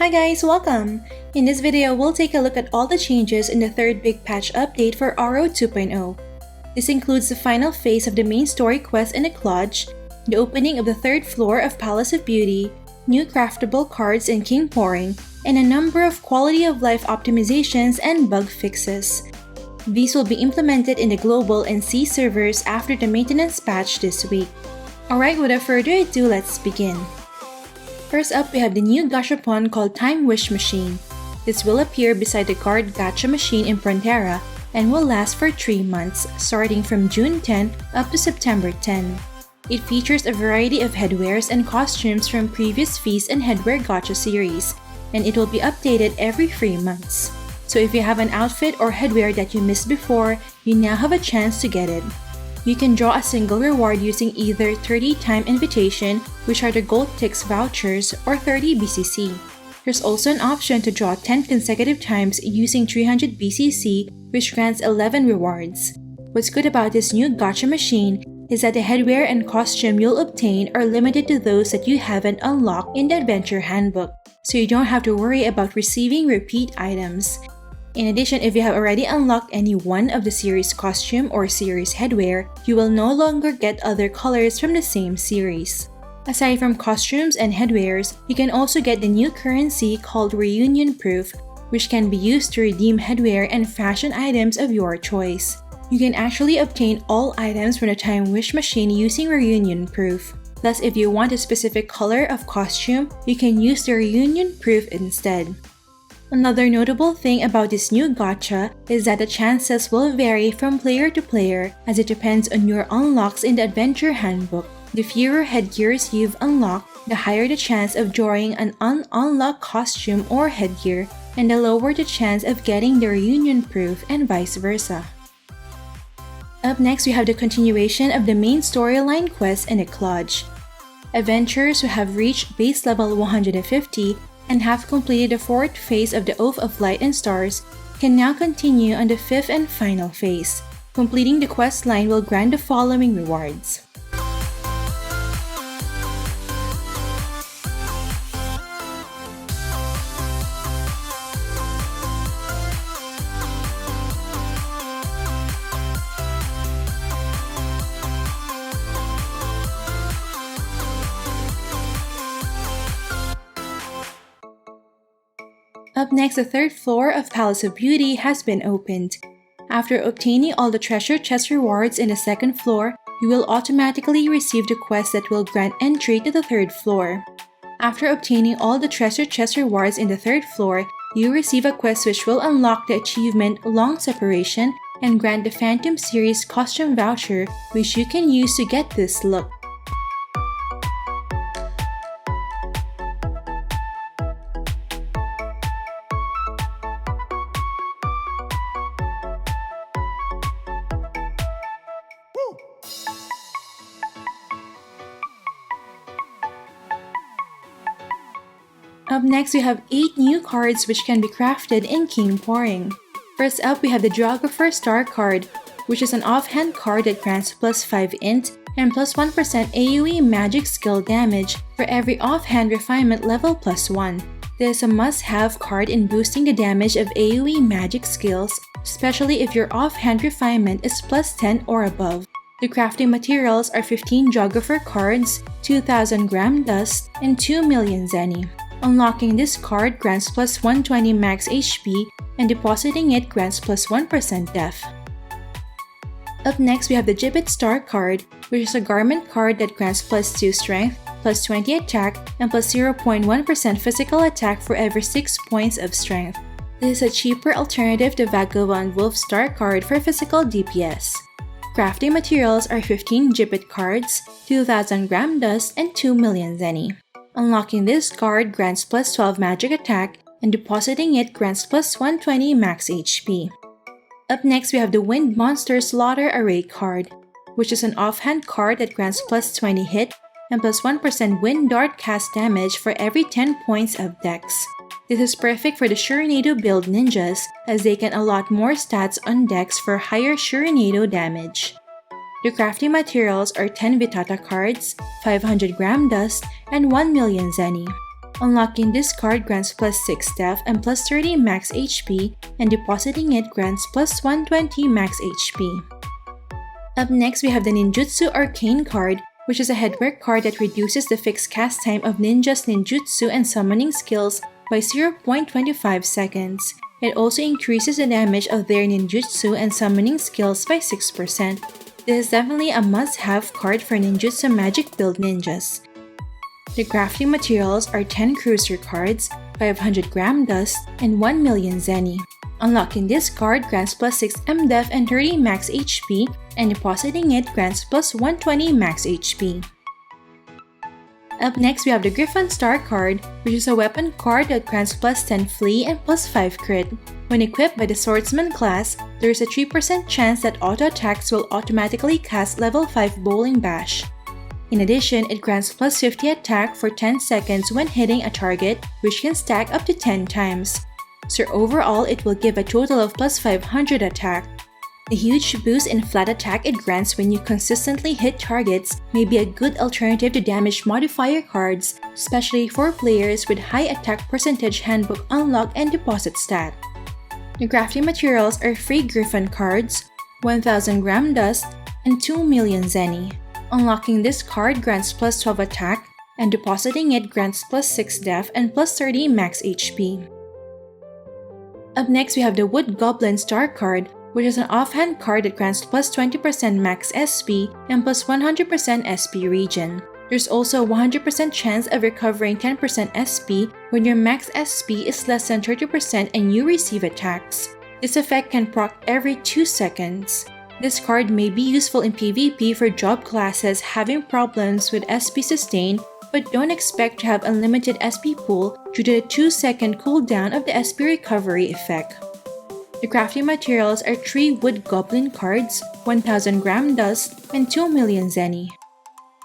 Hi guys, welcome! In this video, we'll take a look at all the changes in the third big patch update for RO 2.0. This includes the final phase of the main story quest in Eclodge, the opening of the third floor of Palace of Beauty, new craftable cards in King Pouring, and a number of quality of life optimizations and bug fixes. These will be implemented in the global and C servers after the maintenance patch this week. Alright, without further ado, let's begin. First up, we have the new gashapon called Time Wish Machine. This will appear beside the guard gacha machine in Frontera and will last for 3 months, starting from June 10 up to September 10. It features a variety of headwears and costumes from previous Feast and Headwear gacha series, and it will be updated every 3 months. So if you have an outfit or headwear that you missed before, you now have a chance to get it. You can draw a single reward using either 30 time invitation, which are the gold ticks vouchers, or 30 BCC. There's also an option to draw 10 consecutive times using 300 BCC, which grants 11 rewards. What's good about this new gacha machine is that the headwear and costume you'll obtain are limited to those that you haven't unlocked in the adventure handbook, so you don't have to worry about receiving repeat items. In addition, if you have already unlocked any one of the series costume or series headwear, you will no longer get other colors from the same series. Aside from costumes and headwears, you can also get the new currency called Reunion Proof, which can be used to redeem headwear and fashion items of your choice. You can actually obtain all items from the Time Wish machine using Reunion Proof. Thus, if you want a specific color of costume, you can use the Reunion Proof instead. Another notable thing about this new gacha is that the chances will vary from player to player as it depends on your unlocks in the adventure handbook. The fewer headgears you've unlocked, the higher the chance of drawing an unlocked costume or headgear, and the lower the chance of getting the Reunion Proof, and vice versa. Up next, we have the continuation of the main storyline quest in Eclodge. Adventurers who have reached base level 150 and have completed the 4th phase of the Oath of Light and Stars can now continue on the 5th and final phase. Completing the quest line will grant the following rewards. Up next, the 3rd floor of Palace of Beauty has been opened. After obtaining all the treasure chest rewards in the 2nd floor, you will automatically receive the quest that will grant entry to the 3rd floor. After obtaining all the treasure chest rewards in the 3rd floor, you receive a quest which will unlock the achievement Long Separation and grant the Phantom Series costume voucher, which you can use to get this look. Up next, we have 8 new cards which can be crafted in King Pouring. First up, we have the Geographer Star card, which is an offhand card that grants plus 5 int and plus 1% AoE magic skill damage for every offhand refinement level plus 1. This is a must-have card in boosting the damage of AoE magic skills, especially if your offhand refinement is plus 10 or above. The crafting materials are 15 Geographer cards, 2,000 gram dust, and 2 million zenny. Unlocking this card grants plus 120 max HP, and depositing it grants plus 1% def. Up next, we have the Gibbet Star card, which is a garment card that grants plus 2 strength, plus 20 attack, and plus 0.1% physical attack for every 6 points of strength. This is a cheaper alternative to Vagabond Wolf Star card for physical DPS. Crafting materials are 15 Gibbet cards, 2,000 gram dust, and 2 million zenny. Unlocking this card grants plus 12 magic attack, and depositing it grants plus 120 max HP. Up next, we have the Wind Monster Slaughter Array card, which is an offhand card that grants plus 20 hit and plus 1% Wind Dart cast damage for every 10 points of dex. This is perfect for the Shurinado build ninjas, as they can allot more stats on dex for higher Shurinado damage. The crafting materials are 10 Vitata cards, 500 gram dust, and 1 million zenny. Unlocking this card grants plus 6 def and plus 30 max HP, and depositing it grants plus 120 max HP. Up next, we have the Ninjutsu Arcane card, which is a headwear card that reduces the fixed cast time of ninjas' ninjutsu and summoning skills by 0.25 seconds. It also increases the damage of their ninjutsu and summoning skills by 6%. This is definitely a must-have card for ninjutsu magic build ninjas. The crafting materials are 10 cruiser cards, 500 gram dust, and 1 million zenny. Unlocking this card grants plus 6 mdef and 30 max HP, and depositing it grants plus 120 max HP. Up next, we have the Griffon Star card, which is a weapon card that grants plus 10 flee and plus 5 crit. When equipped by the Swordsman class, there is a 3% chance that auto attacks will automatically cast level 5 Bowling Bash. In addition, it grants plus 50 attack for 10 seconds when hitting a target, which can stack up to 10 times. So overall, it will give a total of plus 500 attack. The huge boost in flat attack it grants when you consistently hit targets may be a good alternative to damage modifier cards, especially for players with high attack percentage handbook unlock and deposit stat. The crafting materials are free Griffon cards, 1000 gram dust, and 2 million zenny. Unlocking this card grants plus 12 attack, and depositing it grants plus 6 def and plus 30 max HP. Up next, we have the Wood Goblin Star card, which is an offhand card that grants plus 20% max SP and plus 100% SP regen. There's also a 100% chance of recovering 10% SP when your max SP is less than 30% and you receive attacks. This effect can proc every 2 seconds. This card may be useful in PvP for job classes having problems with SP sustain, but don't expect to have unlimited SP pool due to the 2-second cooldown of the SP recovery effect. The crafting materials are 3 Wood Goblin cards, 1000 gram dust, and 2 million zenny.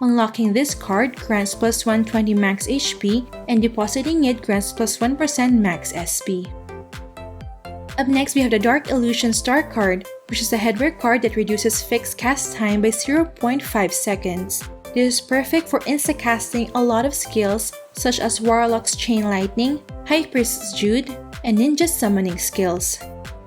Unlocking this card grants plus 120 max HP, and depositing it grants plus 1% max SP. Up next, we have the Dark Illusion Star card, which is a headwear card that reduces fixed cast time by 0.5 seconds. This is perfect for insta-casting a lot of skills such as Warlock's Chain Lightning, High Priest's Jude, and Ninja's Summoning skills.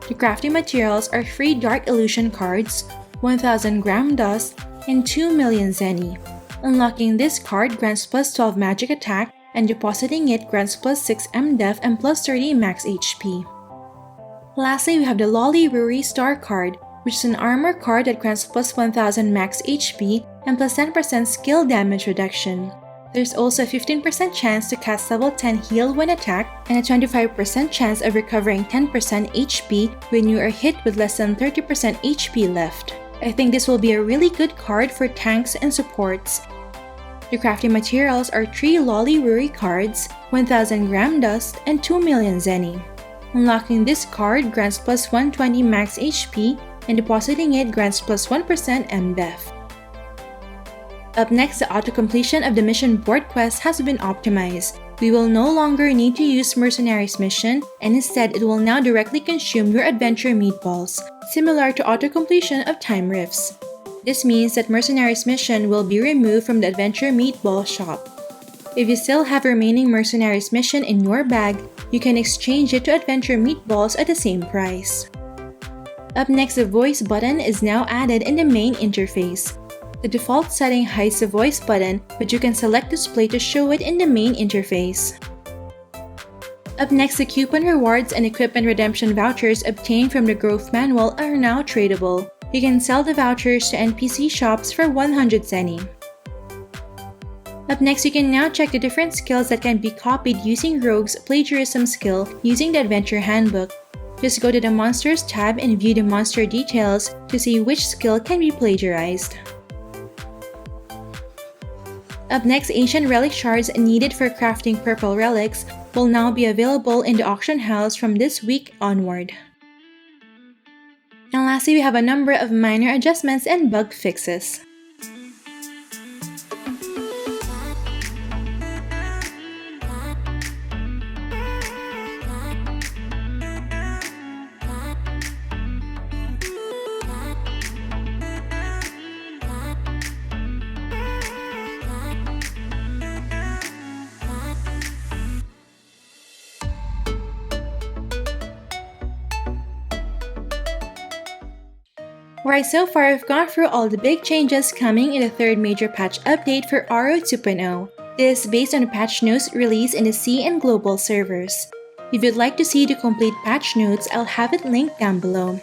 The crafting materials are 3 Dark Illusion cards, 1000 gram dust, and 2 million zenny. Unlocking this card grants plus 12 magic attack, and depositing it grants plus 6 mdef and plus 30 max HP. Lastly, we have the Lolly Ruri Star card, which is an armor card that grants plus 1000 max HP and plus 10% skill damage reduction. There's also a 15% chance to cast level 10 heal when attacked, and a 25% chance of recovering 10% HP when you are hit with less than 30% HP left. I think this will be a really good card for tanks and supports. The crafting materials are 3 Lolly Ruri cards, 1000 gram dust, and 2 million zenny. Unlocking this card grants plus 120 max HP, and depositing it grants plus 1% mdef. Up next, the auto-completion of the mission board quest has been optimized. We will no longer need to use Mercenaries mission, and instead it will now directly consume your adventure meatballs, similar to auto-completion of Time Rifts. This means that Mercenaries mission will be removed from the adventure meatball shop. If you still have remaining Mercenaries mission in your bag, you can exchange it to adventure meatballs at the same price. Up next, the voice button is now added in the main interface. The default setting hides the voice button, but you can select display to show it in the main interface. Up next, the coupon rewards and equipment redemption vouchers obtained from the growth manual are now tradable. You can sell the vouchers to NPC shops for 100 zenny. Up next, you can now check the different skills that can be copied using Rogue's plagiarism skill using the Adventure Handbook. Just go to the Monsters tab and view the monster details to see which skill can be plagiarized. Up next, ancient relic shards needed for crafting purple relics will now be available in the auction house from this week onward. And lastly, we have a number of minor adjustments and bug fixes. Alright, so far we've gone through all the big changes coming in the third major patch update for RO 2.0. This is based on the patch notes released in the C and global servers. If you'd like to see the complete patch notes, I'll have it linked down below.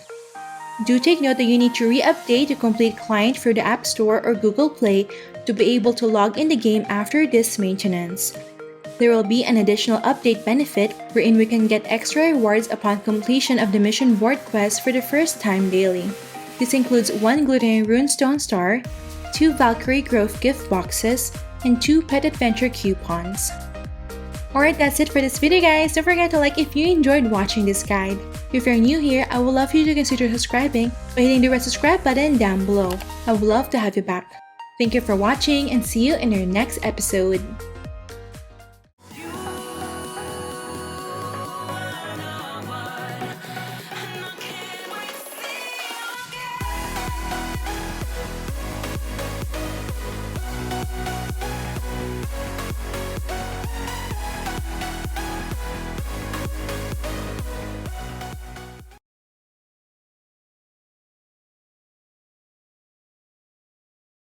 Do take note that you need to re-update the complete client through the App Store or Google Play to be able to log in the game after this maintenance. There will be an additional update benefit wherein we can get extra rewards upon completion of the mission board quest for the first time daily. This includes 1 Gluttony Runestone Star, 2 Valkyrie Growth gift boxes, and 2 Pet Adventure coupons. Alright, that's it for this video guys. Don't forget to like if you enjoyed watching this guide. If you're new here, I would love you to consider subscribing by hitting the red subscribe button down below. I would love to have you back. Thank you for watching and see you in our next episode.